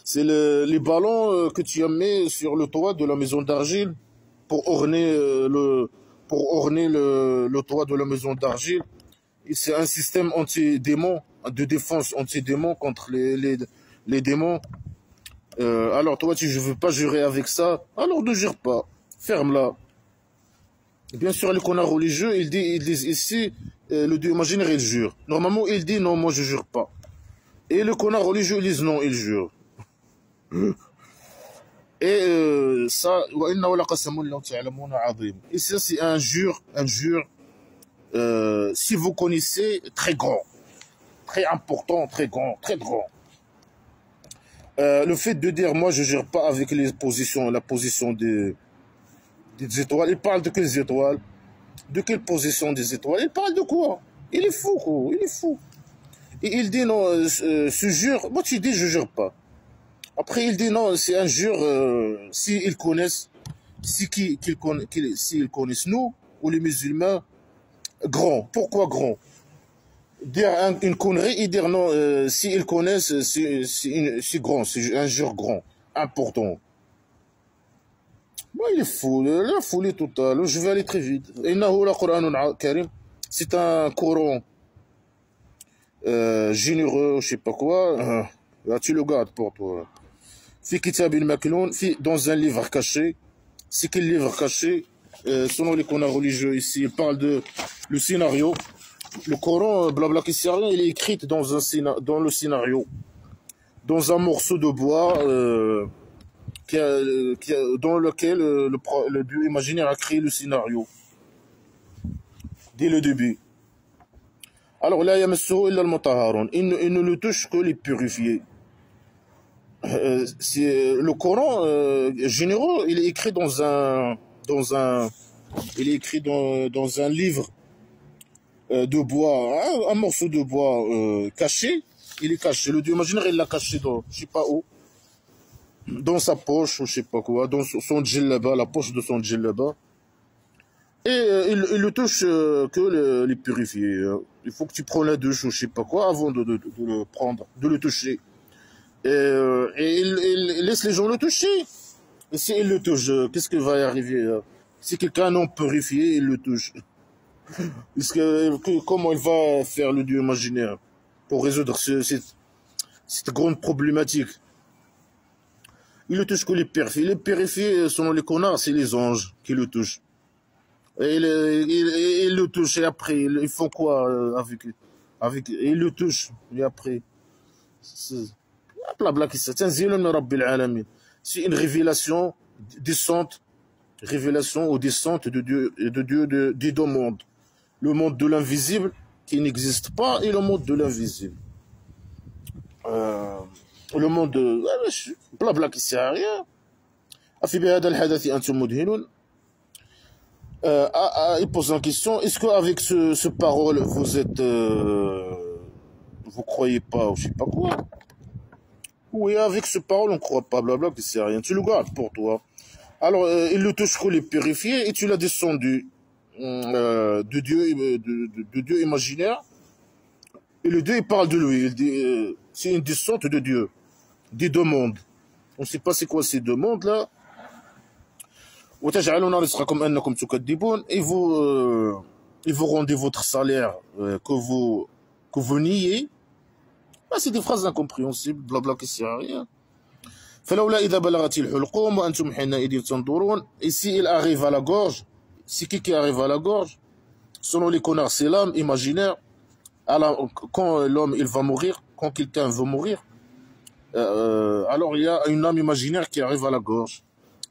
C'est les ballons que tu as mis sur le toit de la maison d'argile pour orner le toit de la maison d'argile. C'est un système anti-démon, de défense anti-démon contre les démons. Alors toi, je ne veux pas jurer avec ça. Alors ne jure pas. Ferme-la. Bien sûr, les connards religieux, ils disent ici, le Dieu imaginaire, il jure. Normalement, il dit non, moi je jure pas. Et les connards religieux, ils disent non, ils jurent. Et ça, et ça c'est un jure, si vous connaissez, très grand, très important, très grand. Le fait de dire, moi je jure pas avec la position des étoiles, il parle de quelles étoiles? De quelle position des étoiles? Il parle de quoi? Il est fou, quoi. Il est fou. Et il dit non, ce jure, moi tu dis je jure pas. Après il dit non, c'est un jure, s'ils connaissent, s'ils connaissent nous, ou les musulmans, grand. Pourquoi grand? Dire une connerie et dire non, s'ils connaissent, c'est grand, c'est un jure grand, important. Bon, il est fou, la folie totale. Je vais aller très vite. C'est un Coran généreux, je sais pas quoi. Là, tu le gardes pour toi. Dans un livre caché. C'est quel livre caché? Selon les connards religieux ici, il parle de le scénario. Le Coran, blabla qui sert à rien, il est écrit dans le scénario, dans un morceau de bois dans lequel le dieu imaginaire a créé le scénario, dès le début. Alors là, il ne le touche que les purifiés. Le Coran généraux, il est écrit il est écrit dans un livre de bois, un morceau de bois caché. Il est caché. Le dieu imaginaire, il l'a caché dans, je sais pas où, dans sa poche ou je sais pas quoi, dans son djellaba, la poche de son djellaba. Et il le touche que les purifiés. Il faut que tu prends la douche ou je sais pas quoi avant de le prendre, de le toucher. Et il laisse les gens le toucher. Et s'il le touche, qu'est-ce qui va y arriver? Si quelqu'un non purifié, il le touche. Comment il va faire le dieu imaginaire pour résoudre cette grande problématique? Il le touche que les purifiés. Les purifiés, selon les connards, c'est les anges qui le touchent. Et il le touche et après, ils font quoi avec ils le touchent et après. Blabla qui c'est c'est une révélation descente, révélation ou descente de Dieu des deux mondes. Le monde de l'invisible qui n'existe pas et le monde de l'invisible. Le monde de blabla qui sert à rien. Il pose une question. Est-ce qu'avec ce parole vous êtes vous croyez pas ou je sais pas quoi? Oui, avec ce parole, on ne croit pas, blabla, que c'est rien. Tu le gardes pour toi. Alors, il le touche que les purifiés et tu l'as descendu de Dieu imaginaire. Et le Dieu, il parle de lui. Il dit, c'est une descente de Dieu, des deux mondes. On ne sait pas c'est quoi ces deux mondes-là. Et vous rendez votre salaire que vous niez. Ah, c'est des phrases incompréhensibles, blabla qui sert à rien. Et si il arrive à la gorge, c'est qui arrive à la gorge? Selon les connards, c'est l'âme imaginaire. Quand l'homme il va mourir, quand quelqu'un veut mourir, alors il y a une âme imaginaire qui arrive à la gorge.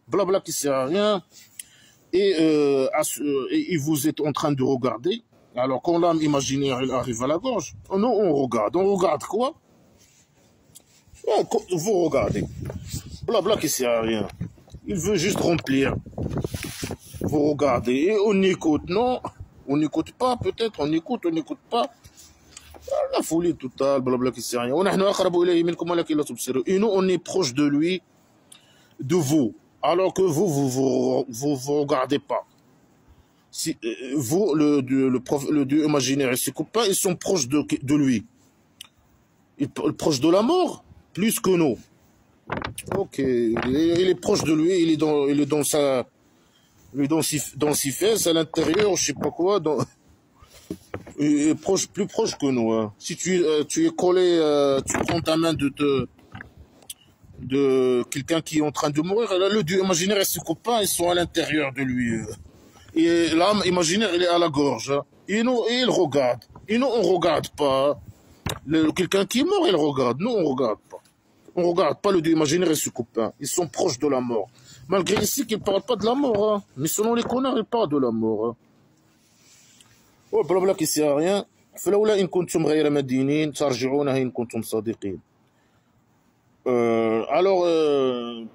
Blabla qui sert à rien. Et vous êtes en train de regarder. Alors, quand l'âme imaginaire elle arrive à la gorge, nous, on regarde. On regarde quoi? Vous regardez. Blabla qui sert à rien. Il veut juste remplir. Vous regardez. Et on écoute. Non, on n'écoute pas. Peut-être on écoute pas. La folie totale. Blabla qui sert à rien. Et nous, on est proche de lui, de vous. Alors que vous regardez pas. Si, vous, le Dieu imaginaire et ses copains, ils sont proches de lui. Proches de la mort, plus que nous. Ok, il est proche de lui, il est dans ses fesses, à l'intérieur, je sais pas quoi, il est plus proche que nous. Hein. Si tu es collé, tu prends ta main de quelqu'un qui est en train de mourir, là, le Dieu imaginaire et ses copains, ils sont à l'intérieur de lui. Et l'âme imaginaire, il est à la gorge. Hein. Et il regarde. Et nous, on regarde pas. Quelqu'un qui est mort, il regarde. Nous, on regarde pas. On regarde pas le Dieu imaginaire et ses copains. Ils sont proches de la mort. Malgré ici qu'ils ne parlent pas de la mort. Hein. Mais selon les connards, ils parlent de la mort. Hein. Oh, blabla qui sert à rien. فلولا إن كنتم غير مدينين ترجعونها إن كنتم صادقين. Alors,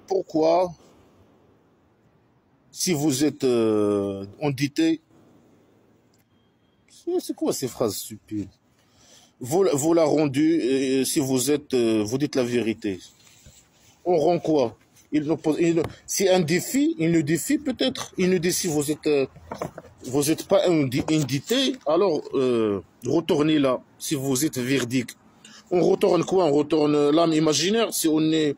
pourquoi, si vous êtes endetté, c'est quoi ces phrases stupides? Vous la rendu, si vous dites la vérité. On rend quoi? C'est un défi, il nous défie peut-être, il nous dit si vous êtes pas endetté, alors retournez là, si vous êtes véridique. On retourne quoi? On retourne l'âme imaginaire si on est...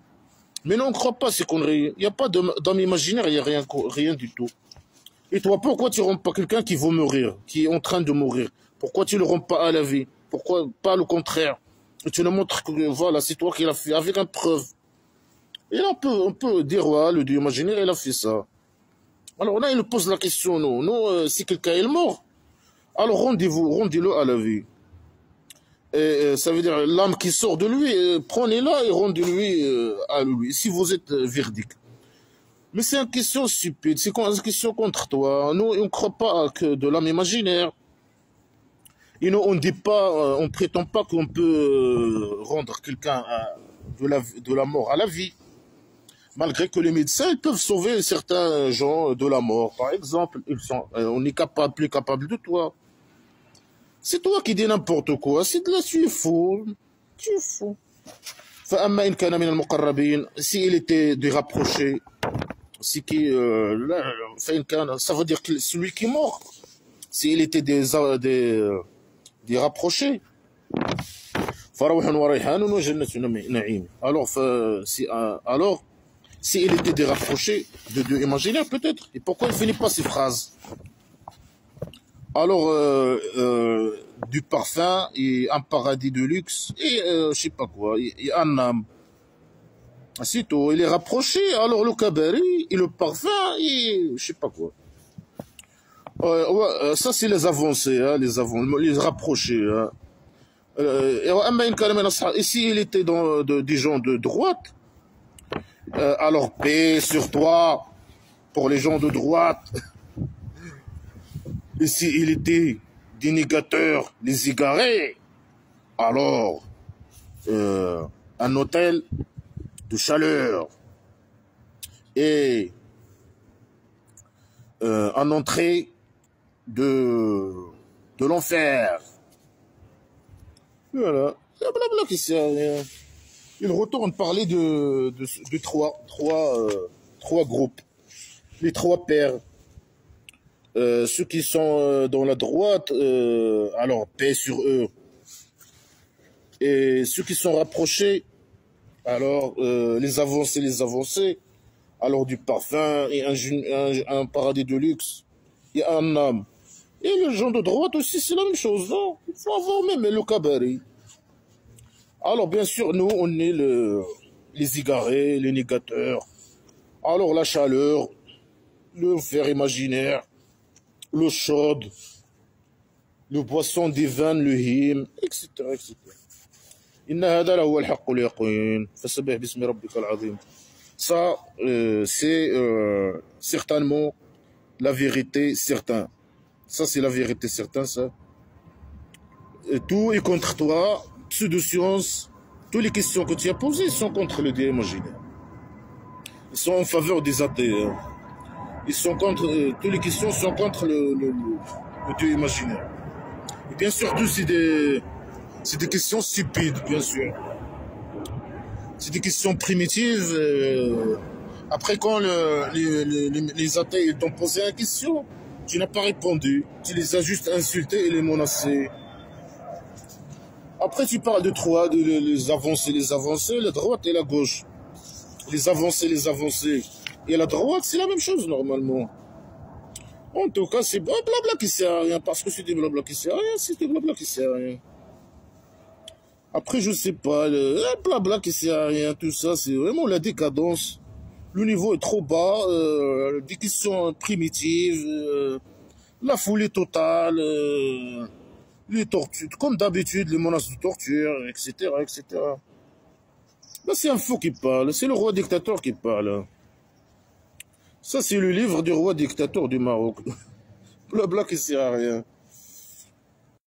Mais non, on ne croit pas ces conneries. Il n'y a pas d'âme imaginaire, il n'y a rien du tout. Et toi, pourquoi tu ne rends pas quelqu'un qui veut mourir, qui est en train de mourir? Pourquoi tu ne le rends pas à la vie? Pourquoi pas le contraire? Et tu nous montres que voilà, c'est toi qui l'as fait, avec une preuve. Et là, on peut dire, ouais, le Dieu imaginaire, il a fait ça. Alors là, il pose la question, non, si quelqu'un est mort, Alors rendez-le à la vie. Et ça veut dire l'âme qui sort de lui, prenez-la et rendez-lui à lui, si vous êtes verdict. Mais c'est une question stupide, c'est une question contre toi. Nous, on ne croit pas que de l'âme imaginaire. Et nous, on dit pas, on prétend pas qu'on peut rendre quelqu'un de la mort à la vie. Malgré que les médecins ils peuvent sauver certains gens de la mort. Par exemple, on est plus capable de toi. C'est toi qui dis n'importe quoi. C'est de là, tu es fou. Tu es fou. فأما إن كان من المقربين, s'il était des rapprochés, c'est qui, ça veut dire que celui qui est mort, s'il était des rapprochés, فروح وريحان وجنة نعيم. Alors, s'il était des rapprochés de Dieu imaginaire, peut-être. Et pourquoi il ne finit pas ces phrases? Alors, du parfum et un paradis de luxe et je sais pas quoi, et un âme. C'est tout. Il est rapproché, alors le cabaret et le parfum et je sais pas quoi. Ça, c'est les avancées, hein, les rapprochés. Hein. Et s'il était des gens de droite, alors paix sur toi pour les gens de droite. Et s'il était des négateurs, les égarés, alors un hôtel de chaleur et un entrée de l'enfer. Voilà, c'est un blabla qui sert à rien. Il retourne parler de trois groupes, les trois pères. Ceux qui sont dans la droite, alors paix sur eux. Et ceux qui sont rapprochés, alors les avancés, alors du parfum et un paradis de luxe et un âme. Et les gens de droite aussi, c'est la même chose, non? Il faut avoir même le cabaret. Alors bien sûr, nous, on est les égarés, les négateurs. Alors la chaleur, le fer imaginaire, l'eau chaude, le boisson divin, le hymne, etc. etc. إن هذا لهو الحق اليقين فسبح باسم ربك العظيم. Ça, c'est certainement la vérité certaine. Ça, c'est la vérité certaine, ça. Et tout est contre toi, pseudo-science, toutes les questions que tu as posées sont contre le Dieu imaginaire. Ils sont en faveur des athées. Hein. Ils sont contre, toutes les questions sont contre le Dieu imaginaire. Et bien sûr, tout c'est des questions stupides, bien sûr. C'est des questions primitives. Après, quand les athées t'ont posé une question, tu n'as pas répondu. Tu les as juste insultés et les menacés. Après, tu parles de trois, les avancées, la droite et la gauche. Les avancées. Et la droite, c'est la même chose, normalement. En tout cas, c'est blabla qui sert à rien. Parce que c'est des blabla qui sert à rien, c'est des blabla qui sert à rien. Après, je sais pas, le blabla qui sert à rien, tout ça, c'est vraiment la décadence. Le niveau est trop bas, des questions primitives, la folie totale, les tortures, comme d'habitude, les menaces de torture, etc., etc. Là, c'est un fou qui parle, c'est le roi dictateur qui parle. Ça, c'est le livre du roi dictateur du Maroc. Blabla qui sert à rien.